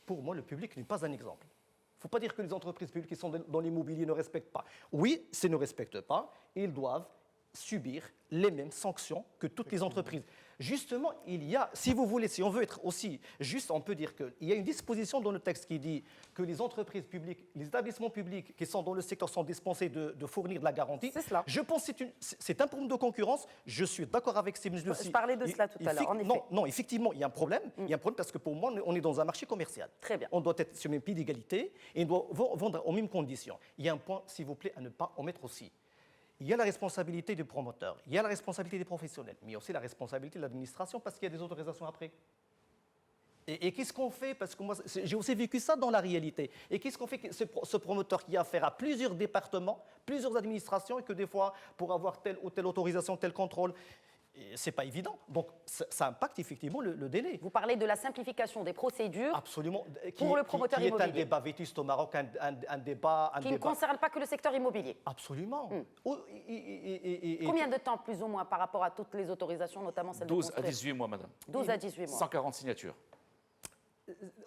pour moi, le public n'est pas un exemple. Il ne faut pas dire que les entreprises publiques qui sont dans l'immobilier ne respectent pas. Oui, s'ils ne respectent pas, ils doivent subir les mêmes sanctions que toutes les entreprises. Justement, il y a, si vous voulez, si on veut être aussi juste, on peut dire qu'il y a une disposition dans le texte qui dit que les entreprises publiques, les établissements publics qui sont dans le secteur sont dispensés de fournir de la garantie. C'est cela. Je pense que c'est un problème de concurrence. Je suis d'accord avec ces mesures. Je parlais de cela tout à l'heure, en effet. Non, effectivement, il y a un problème. Il y a un problème parce que pour moi, on est dans un marché commercial. Très bien. On doit être sur le même pied d'égalité et on doit vendre aux mêmes conditions. Il y a un point, s'il vous plaît, à ne pas omettre aussi. Il y a la responsabilité du promoteur, il y a la responsabilité des professionnels, mais il y a aussi la responsabilité de l'administration parce qu'il y a des autorisations après. Et qu'est-ce qu'on fait? Parce que moi, j'ai aussi vécu ça dans la réalité. Et qu'est-ce qu'on fait que ce promoteur qui a affaire à plusieurs départements, plusieurs administrations, et que des fois, pour avoir telle ou telle autorisation, tel contrôle, c'est pas évident. Donc, ça impacte effectivement le délai. Vous parlez de la simplification des procédures. Absolument. Pour le promoteur qui est immobilier. un débat vétuste au Maroc, un débat... Qui ne concerne pas que le secteur immobilier. Absolument. Combien de temps, plus ou moins, par rapport à toutes les autorisations, notamment celles de 12 à construire 18 mois, madame. 12 à 18 mois. 140 signatures.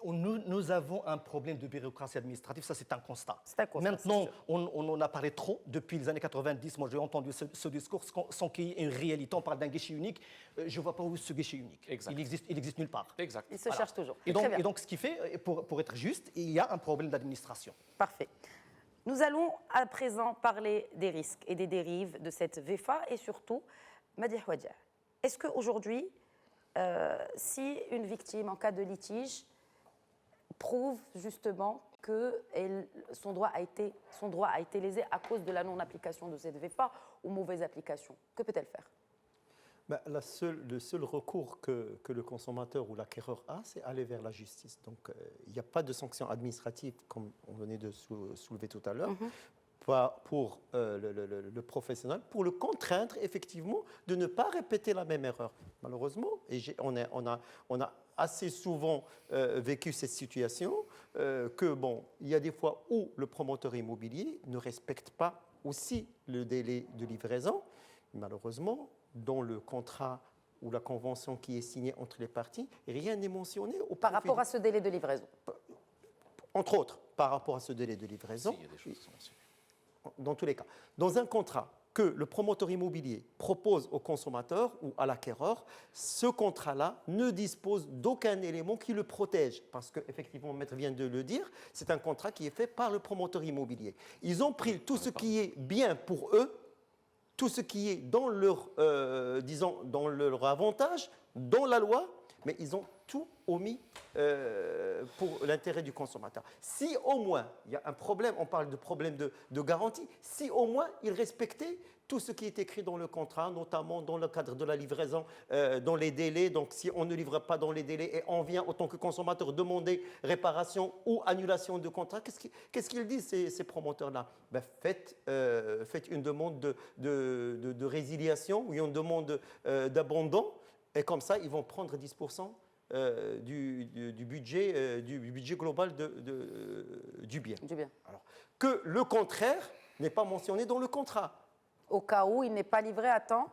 Nous avons un problème de bureaucratie administrative, ça c'est un constat. C'est un constat, Maintenant, c'est sûr. on en a parlé trop depuis les années 90. Moi, j'ai entendu ce discours sans qu'il y ait une réalité. On parle d'un guichet unique. Je ne vois pas où est ce guichet unique. Exact. Il existe nulle part. Exact. Il se cherche toujours. Et Très bien. donc, ce qui fait, pour être juste, il y a un problème d'administration. Parfait. Nous allons à présent parler des risques et des dérives de cette VFA et surtout, Madi Houadja, Est-ce qu'aujourd'hui, si une victime, en cas de litige, prouve justement que son droit a été lésé à cause de la non-application de cette VFA ou mauvaise application, que peut-elle faire? Ben, le seul recours que le consommateur ou l'acquéreur a, c'est aller vers la justice. Donc, il n'y a pas de sanction administrative, comme on venait de soulever tout à l'heure, pour le professionnel, pour le contraindre, effectivement, de ne pas répéter la même erreur. Malheureusement, et on a assez souvent vécu cette situation, que, bon, il y a des fois où le promoteur immobilier ne respecte pas aussi le délai de livraison. Malheureusement, dans le contrat ou la convention qui est signée entre les parties, rien n'est mentionné par rapport à ce délai de livraison. Entre autres, par rapport à ce délai de livraison. Si, il y a des choses qui sont mentionnées. Dans tous les cas. Dans un contrat que le promoteur immobilier propose au consommateur ou à l'acquéreur, ce contrat-là ne dispose d'aucun élément qui le protège. Parce qu'effectivement, le maître vient de le dire, c'est un contrat qui est fait par le promoteur immobilier. Ils ont pris tout ce qui est bien pour eux, tout ce qui est dans leur, dans leur avantage, dans la loi, mais ils ont tout omis pour l'intérêt du consommateur. Si au moins, il y a un problème, on parle de problème de garantie, si au moins ils respectaient tout ce qui est écrit dans le contrat, notamment dans le cadre de la livraison, dans les délais, donc si on ne livre pas dans les délais et on vient en tant que consommateur demander réparation ou annulation de contrat, qu'est-ce qu'ils disent ces promoteurs-là? Ben, faites une demande de résiliation ou une demande d'abandon, et comme ça, ils vont prendre 10% du budget global du bien. Alors, que le contraire n'est pas mentionné dans le contrat. Au cas où il n'est pas livré à temps?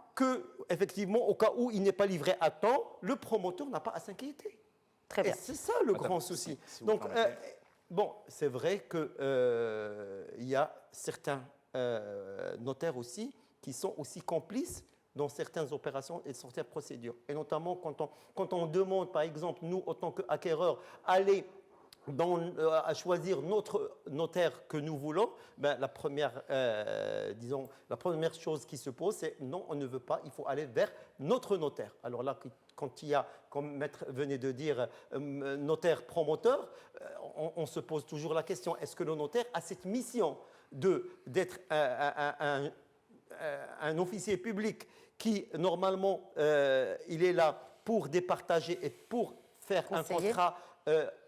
Effectivement, au cas où il n'est pas livré à temps, le promoteur n'a pas à s'inquiéter. Très bien. Et c'est ça le grand souci. Si Donc, bon, c'est vrai qu'il y a certains notaires aussi qui sont aussi complices dans certaines opérations et certaines procédures. Et notamment quand on demande, par exemple, nous, en tant qu'acquéreurs, aller à choisir notre notaire que nous voulons, ben, la première chose qui se pose, c'est non, on ne veut pas, il faut aller vers notre notaire. Alors là, quand il y a, comme Maître venait de dire, notaire promoteur, on se pose toujours la question, est-ce que le notaire a cette mission d'être un officier public qui, normalement, il est là pour départager et pour faire un contrat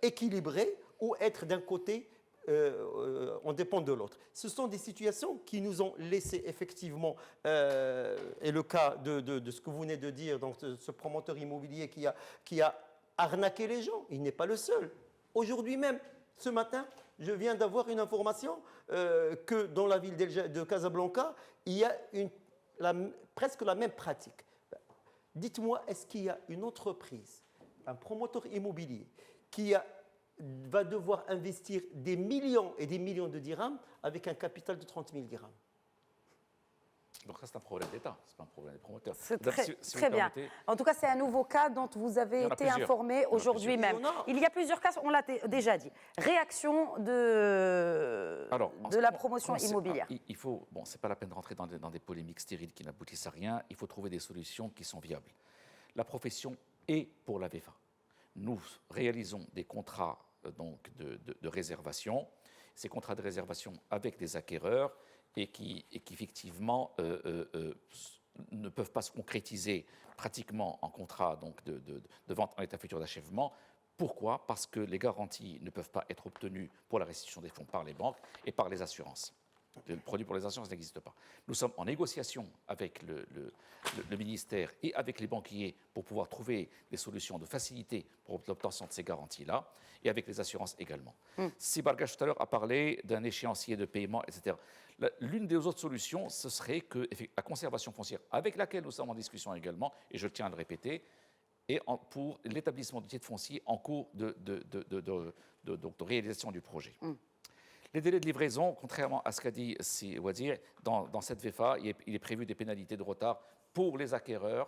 équilibré, ou être d'un côté, on dépend de l'autre. Ce sont des situations qui nous ont laissé effectivement, et le cas de ce que vous venez de dire, donc ce promoteur immobilier qui a arnaqué les gens, il n'est pas le seul. Aujourd'hui même, ce matin, je viens d'avoir une information que dans la ville de Casablanca, il y a presque la même pratique. Dites-moi, est-ce qu'il y a une entreprise, un promoteur immobilier, qui va devoir investir des millions et des millions de dirhams avec un capital de 30 000 dirhams? Donc ça, c'est un problème d'État, ce n'est pas un problème des promoteurs. C'est très bien. En tout cas, c'est un nouveau cas dont vous avez été informé aujourd'hui même. Il y a plusieurs cas, on l'a déjà dit. Réaction de la promotion immobilière. Il faut, bon, ce n'est pas la peine de rentrer dans des polémiques stériles qui n'aboutissent à rien. Il faut trouver des solutions qui sont viables. La profession est pour la VFA. Nous réalisons des contrats donc, de réservation, ces contrats de réservation avec des acquéreurs et qui effectivement ne peuvent pas se concrétiser pratiquement en contrat donc, de vente en état futur d'achèvement. Pourquoi? Parce que les garanties ne peuvent pas être obtenues pour la restitution des fonds par les banques et par les assurances. Le produit pour les assurances n'existe pas. Nous sommes en négociation avec le ministère et avec les banquiers pour pouvoir trouver des solutions de facilité pour l'obtention de ces garanties-là, et avec les assurances également. Si Bargash tout à l'heure a parlé d'un échéancier de paiement, etc., l'une des autres solutions, ce serait que la conservation foncière, avec laquelle nous sommes en discussion également, et je tiens à le répéter, et pour l'établissement de titres fonciers en cours de réalisation du projet. Les délais de livraison, contrairement à ce qu'a dit Wadir, dans cette VFA, il est prévu des pénalités de retard pour les acquéreurs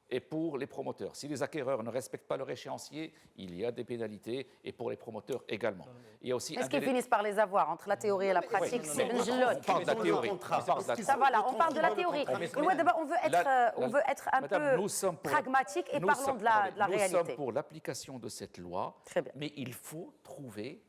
et pour les promoteurs. Si les acquéreurs ne respectent pas leur échéancier, il y a des pénalités, et pour les promoteurs également. Il y a aussi Est-ce qu'ils finissent par les avoir entre la théorie et la pratique? C'est une gelotte. On parle de la théorie. Ça, voilà, on parle de la théorie. Et ouais, d'abord, on veut être un Madame, peu pragmatique et parlons de la Nous réalité. sommes pour l'application de cette loi, Très bien. mais il faut trouver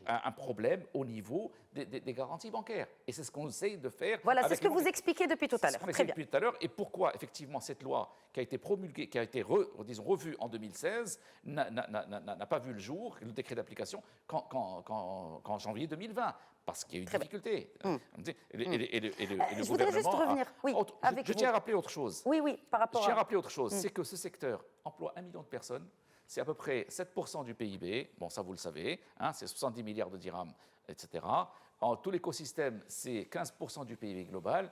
un problème au niveau des garanties bancaires. Et c'est ce qu'on essaye de faire. Voilà, c'est ce que vous expliquez depuis tout à l'heure. Très bien. Depuis tout à l'heure. Et pourquoi, effectivement, cette loi qui a été promulguée, qui a été revue en 2016, n'a pas vu le jour, le décret d'application, qu'en janvier 2020, parce qu'il y a eu des difficultés. Je voudrais juste revenir. Oui, je tiens à rappeler autre chose. Oui, par rapport Je tiens à rappeler autre chose, c'est que ce secteur emploie 1 million de personnes. C'est à peu près 7% du PIB, bon ça vous le savez, hein, c'est 70 milliards de dirhams, etc. En tout l'écosystème, c'est 15% du PIB global.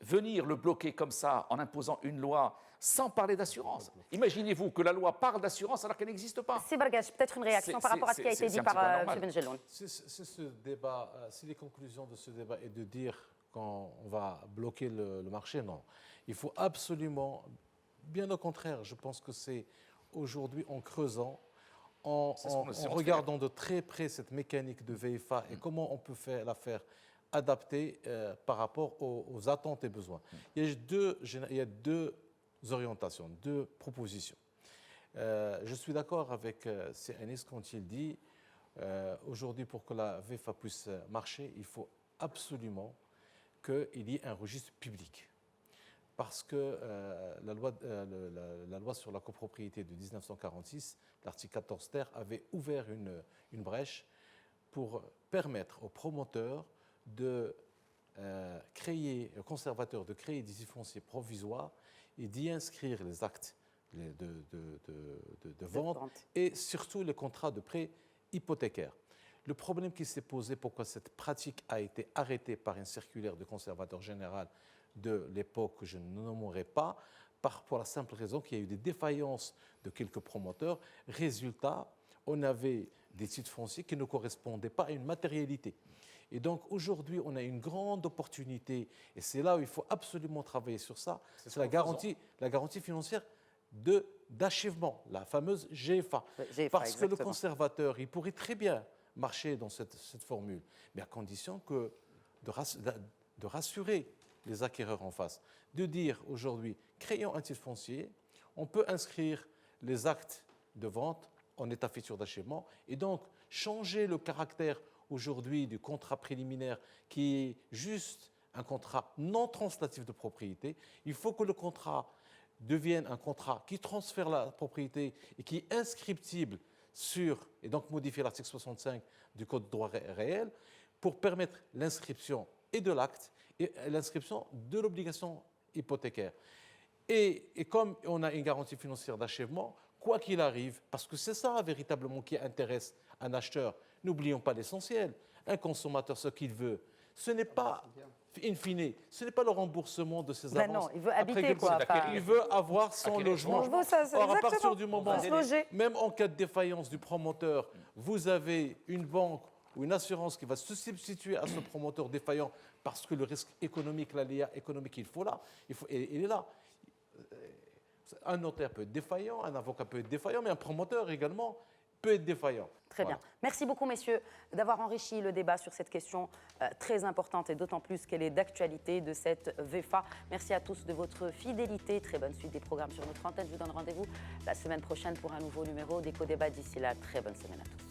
Venir le bloquer comme ça en imposant une loi sans parler d'assurance. Imaginez-vous que la loi parle d'assurance alors qu'elle n'existe pas. C'est Bargach, peut-être une réaction par rapport à ce qui a été dit par M. Benjeloun. C'est ce débat, si les conclusions de ce débat est de dire qu'on va bloquer le marché, non. Il faut absolument, bien au contraire, je pense que c'est aujourd'hui, en creusant, en regardant de très près cette mécanique de VFA et comment on peut la faire adapter par rapport aux attentes et besoins. Il y a deux orientations, deux propositions. Je suis d'accord avec Anis quand il dit aujourd'hui, pour que la VFA puisse marcher, il faut absolument qu'il y ait un registre public. Parce que la loi sur la copropriété de 1946, l'article 14 ter, avait ouvert une brèche pour permettre aux promoteurs de créer, aux conservateurs de créer des fonciers provisoires et d'y inscrire les actes de vente et surtout les contrats de prêt hypothécaire. Le problème qui s'est posé, pourquoi cette pratique a été arrêtée par une circulaire du conservateur général de l'époque que je ne nommerai pas, pour la simple raison qu'il y a eu des défaillances de quelques promoteurs. Résultat, on avait des titres fonciers qui ne correspondaient pas à une matérialité. Et donc aujourd'hui, on a une grande opportunité, et c'est là où il faut absolument travailler sur ça, c'est la garantie financière d'achèvement, la fameuse GFA. Parce que le conservateur, il pourrait très bien marcher dans cette formule, mais à condition de rassurer les acquéreurs en face, de dire aujourd'hui, créons un titre foncier, on peut inscrire les actes de vente en état futur d'achèvement et donc changer le caractère aujourd'hui du contrat préliminaire qui est juste un contrat non translatif de propriété. Il faut que le contrat devienne un contrat qui transfère la propriété et qui est inscriptible et donc modifier l'article 65 du Code de droit réel pour permettre l'inscription et de l'acte et l'inscription de l'obligation hypothécaire. Et comme on a une garantie financière d'achèvement, quoi qu'il arrive, parce que c'est ça véritablement qui intéresse un acheteur, n'oublions pas l'essentiel, un consommateur, ce qu'il veut, ce n'est pas, in fine, ce n'est pas le remboursement de ses avances. Non, il veut habiter, quoi. Il veut avoir son logement. Or, à partir du moment, même en cas de défaillance du promoteur, vous avez une banque ou une assurance qui va se substituer à ce promoteur défaillant parce que le risque économique, l'aléa économique, il est là. Un notaire peut être défaillant, un avocat peut être défaillant, mais un promoteur également peut être défaillant. Très bien. Merci beaucoup, messieurs, d'avoir enrichi le débat sur cette question très importante et d'autant plus qu'elle est d'actualité de cette VFA. Merci à tous de votre fidélité. Très bonne suite des programmes sur notre antenne. Je vous donne rendez-vous la semaine prochaine pour un nouveau numéro d'Éco Débat. D'ici là, très bonne semaine à tous.